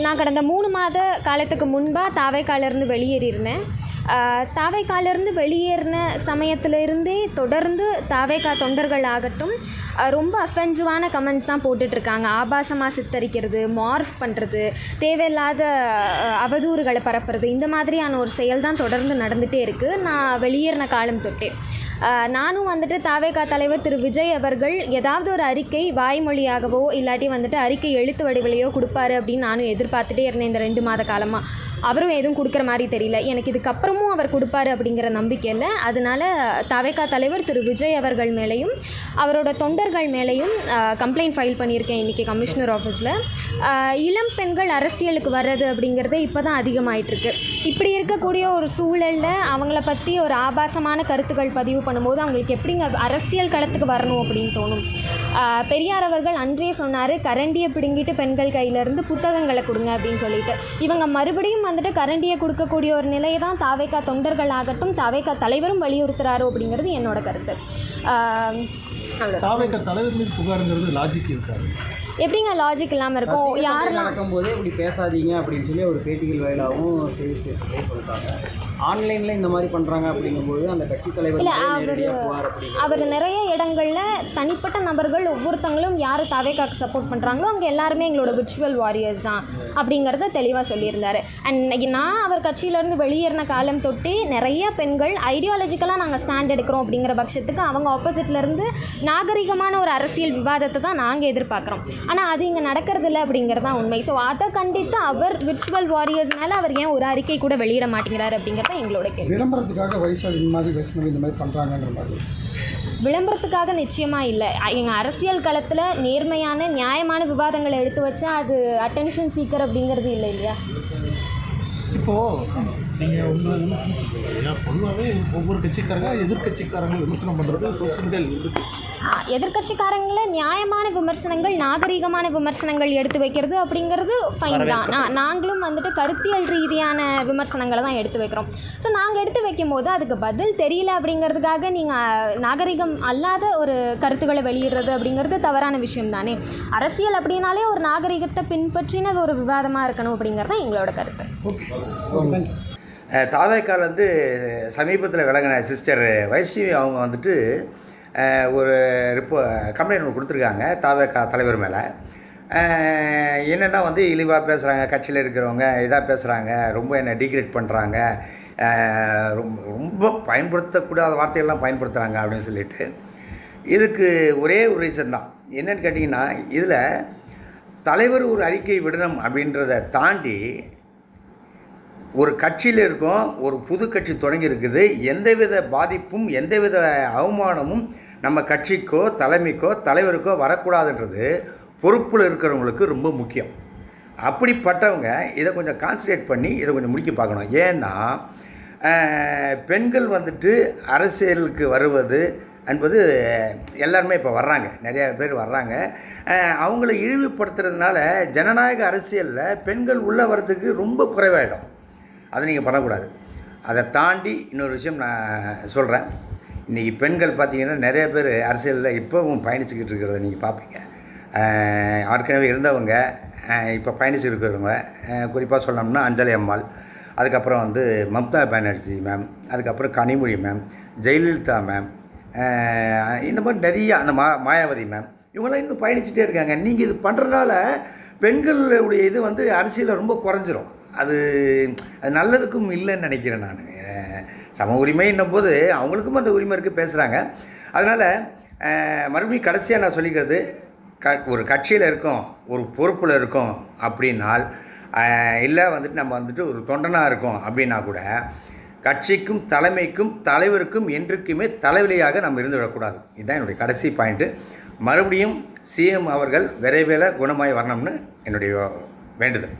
நான் கடந்த 3 மாத காலத்துக்கு முன்பாக தாவேக்காலேருந்து வெளியேறியிருந்தேன். தாவேக்காலேருந்து வெளியேறின சமயத்திலிருந்தே தொடர்ந்து தாவேக்கா தொண்டர்கள் ஆகட்டும் ரொம்ப அஃபென்சிவான கமெண்ட்ஸ் தான் போட்டுட்ருக்காங்க. ஆபாசமாக சித்தரிக்கிறது, மார்ஃப் பண்ணுறது, தேவையில்லாத அவதூறுகளை பரப்புறது, இந்த மாதிரியான ஒரு செயல் தான் தொடர்ந்து நடந்துகிட்டே இருக்குது நான் வெளியேறின காலம் தொட்டே. நானும் வந்துட்டு தாவேக்கா தலைவர் திரு விஜய் அவர்கள் ஏதாவது ஒரு அறிக்கை வாய்மொழியாகவோ இல்லாட்டி வந்துட்டு அறிக்கை எழுத்து வடிவிலையோ கொடுப்பாரு அப்படின்னு நானும் எதிர்பார்த்துட்டே இருந்தேன் இந்த 2 மாத காலமாக. அவரும் எதுவும் கொடுக்குற மாதிரி தெரியல. எனக்கு இதுக்கப்புறமும் அவர் கொடுப்பாரு அப்படிங்கிற நம்பிக்கை இல்லை. அதனால தாவேக்கா தலைவர் திரு விஜய் அவர்கள் மேலேயும் அவரோட தொண்டர்கள் மேலேயும் கம்ப்ளைண்ட் ஃபைல் பண்ணியிருக்கேன் இன்றைக்கி கமிஷனர் ஆஃபீஸில். இளம் பெண்கள் அரசியலுக்கு வர்றது அப்படிங்கிறது இப்போ தான் அதிகமாகிட்டுருக்கு. இப்படி இருக்கக்கூடிய ஒரு சூழலில் அவங்கள பற்றி ஒரு ஆபாசமான கருத்துக்கள் பதிவு பண்ணும்போது அவங்களுக்கு எப்படிங்க அரசியல் களத்துக்கு வரணும் அப்படின்னு தோணும். பெரியார் அவர்கள் அன்றே சொன்னார், கரண்டியை பிடுங்கிட்டு பெண்கள் கையிலேருந்து புத்தகங்களை கொடுங்க அப்படின்னு சொல்லிட்டு. இவங்க மறுபடியும் வந்துட்டு கரண்டியை கொடுக்கக்கூடிய ஒரு நிலையை தான் தாவேக்கா தொண்டர்கள் ஆகட்டும் தாவேக்கா தலைவரும் வலியுறுத்துறாரோ அப்படிங்கிறது என்னோட கருத்து. தாவேக்கா தலைவர் மீது புகாருங்கிறது லாஜிக் இருக்காது. எப்படிங்க லாஜிக் இல்லாமல் இருக்கும்? யாரெல்லாம் நடக்கும்போதே இப்படி பேசாதீங்க அப்படின்னு சொல்லி ஒரு பேட்டிகள் வாயிலாகவும் செய்தி ஸ்டேஷன்லேயே சொல்லிட்டாங்க. ஆன்லைனில் இந்த மாதிரி பண்ணுறாங்க அப்படிங்கும்போது அந்த கட்சி தலைவர் அவர் நிறைய இடங்களில் தனிப்பட்ட நபர்கள் ஒவ்வொருத்தங்களும் யார் தாவேக்காக்கு சப்போர்ட் பண்ணுறாங்களோ அவங்க எல்லாருமே எங்களோட விர்ச்சுவல் வாரியர்ஸ் தான் அப்படிங்கிறத தெளிவாக சொல்லியிருந்தார். அண்ட் நான் அவர் கட்சியிலேருந்து வெளியேறின காலம் தொட்டு நிறைய பெண்கள் ஐடியாலஜிக்கலாக நாங்கள் ஸ்டாண்ட் எடுக்கிறோம் அப்படிங்கிற பட்சத்துக்கு அவங்க ஆப்போசிட்லேருந்து நாகரிகமான ஒரு அரசியல் விவாதத்தை தான் நாங்கள் எதிர்பார்க்குறோம். ஆனால் அது இங்கே நடக்கிறதில்ல அப்படிங்கிறது தான் உண்மை. ஸோ அதை கண்டித்து அவர் விர்ச்சுவல் வாரியர்ஸ் மேலே அவர் ஏன் ஒரு அறிக்கை கூட வெளியிட மாட்டேங்கிறார் அப்படிங்கிறது எங்களோட கேள்வி. விளம்பரத்துக்காக வைசாலி இந்த மாதிரி பண்ணுறாங்கிற மாதிரி விளம்பரத்துக்காக நிச்சயமாக இல்லை. எங்கள் அரசியல் களத்தில் நேர்மையான நியாயமான விவாதங்களை எடுத்து வச்சா அது அட்டென்ஷன் சீக்கர் அப்படிங்கிறது இல்லை இல்லையா? இப்போது நீங்கள் உங்களை விமர்சனம் பண்ணுறீங்க. ஏன்னா பொதுவாகவே ஒவ்வொரு கட்சிக்காரங்க எதிர்கட்சிக்காரங்க விமர்சனம் பண்ணுறது சோசியல் மீடியாவில் இருக்குது. எதிர்கட்சிக்காரங்களை நியாயமான விமர்சனங்கள் நாகரீகமான விமர்சனங்கள் எடுத்து வைக்கிறது அப்படிங்கிறது ஃபைன் தான். நாங்களும் வந்துட்டு கருத்தியல் ரீதியான விமர்சனங்களை தான் எடுத்து வைக்கிறோம். ஸோ நாங்கள் எடுத்து வைக்கும் போது அதுக்கு பதில் தெரியல அப்படிங்கிறதுக்காக நீங்கள் நாகரிகம் அல்லாத ஒரு கருத்துக்களை வெளியிடுறது அப்படிங்கிறது தவறான விஷயம் தானே. அரசியல் அப்படின்னாலே ஒரு நாகரிகத்தை பின்பற்றின ஒரு விவாதமாக இருக்கணும் அப்படிங்கிறது தான் எங்களோட கருத்து. தாவேக்காலேருந்து சமீபத்தில் விளங்கின சிஸ்டர் வைஷ்ணவி அவங்க வந்துட்டு ஒரு கம்ப்ளைண்ட் ஒன்று கொடுத்துருக்காங்க தாவேக்கா தலைவர் மேலே. என்னென்னா வந்து இழிவாக பேசுகிறாங்க, கட்சியில் இருக்கிறவங்க இதாக பேசுகிறாங்க, ரொம்ப என்னை டிகிரேட் பண்ணுறாங்க, ரொம்ப பயன்படுத்தக்கூடாத வார்த்தைகள்லாம் பயன்படுத்துகிறாங்க அப்படின்னு சொல்லிட்டு. இதுக்கு ஒரே ஒரு ரீசன் தான். என்னென்னு கேட்டிங்கன்னா, இதில் தலைவர் ஒரு அறிக்கை விடணும் அப்படின்றத தாண்டி ஒரு கட்சியில் இருக்கோம், ஒரு புது கட்சி தொடங்கி இருக்குது, எந்தவித பாதிப்பும் எந்தவித அவமானமும் நம்ம கட்சிக்கோ தலைமைக்கோ தலைவருக்கோ வரக்கூடாதுன்றது பொறுப்பில் இருக்கிறவங்களுக்கு ரொம்ப முக்கியம். அப்படிப்பட்டவங்க இதை கொஞ்சம் கான்சன்ட்ரேட் பண்ணி இதை கொஞ்சம் முடிக்க பார்க்கணும். ஏன்னா பெண்கள் வந்துட்டு அரசியலுக்கு வருவது என்பது எல்லாருமே இப்போ வர்றாங்க, நிறையா பேர் வர்றாங்க. அவங்கள இழிவுபடுத்துறதுனால ஜனநாயக அரசியலில் பெண்கள் உள்ளே வர்றதுக்கு ரொம்ப குறைவாயிடும். அதை நீங்கள் பண்ணக்கூடாது. அதை தாண்டி இன்னொரு விஷயம் நான் சொல்கிறேன். இன்றைக்கி பெண்கள் பார்த்திங்கன்னா நிறைய பேர் அரசியலில் இப்போவும் பயணிச்சுக்கிட்டு இருக்கிறத நீங்கள் பார்ப்பீங்க. ஏற்கனவே இருந்தவங்க இப்போ பயணிச்சுட்டு இருக்கிறவங்க குறிப்பாக சொல்லணும்னா அஞ்சலி அம்மாள், அதுக்கப்புறம் வந்து மம்தா பானர்ஜி மேம், அதுக்கப்புறம் கனிமொழி மேம், ஜெயலலிதா மேம், இந்த மாதிரி நிறைய அந்த மாயாவதி மேம், இவங்களாம் இன்னும் பயணிச்சுட்டே இருக்காங்க. நீங்கள் இது பண்ணுறதுனால பெண்களுடைய இது வந்து அரசியலில் ரொம்ப குறைஞ்சிரும். அது நல்லதுக்கும் இல்லைன்னு நினைக்கிறேன் நான். சம உரிமைன்னும் போது அவங்களுக்கும் அந்த உரிமை இருக்குது, பேசுகிறாங்க. அதனால் மறுபடியும் கடைசியாக நான் சொல்லிக்கிறது, ஒரு கட்சியில் இருக்கோம், ஒரு பொறுப்பில் இருக்கோம் அப்படின்னால், இல்லை வந்துட்டு நம்ம வந்துட்டு ஒரு தொண்டனாக இருக்கோம் அப்படின்னா கூட கட்சிக்கும் தலைமைக்கும் தலைவருக்கும் என்றைக்குமே தலைவலியாக நம்ம இருந்து விடக்கூடாது. இதுதான் என்னுடைய கடைசி பாயிண்ட்டு. மறுபடியும் சிஎம் அவர்கள் விரைவில் குணமாய் வரணும்னு என்னுடைய வேண்டுதல்.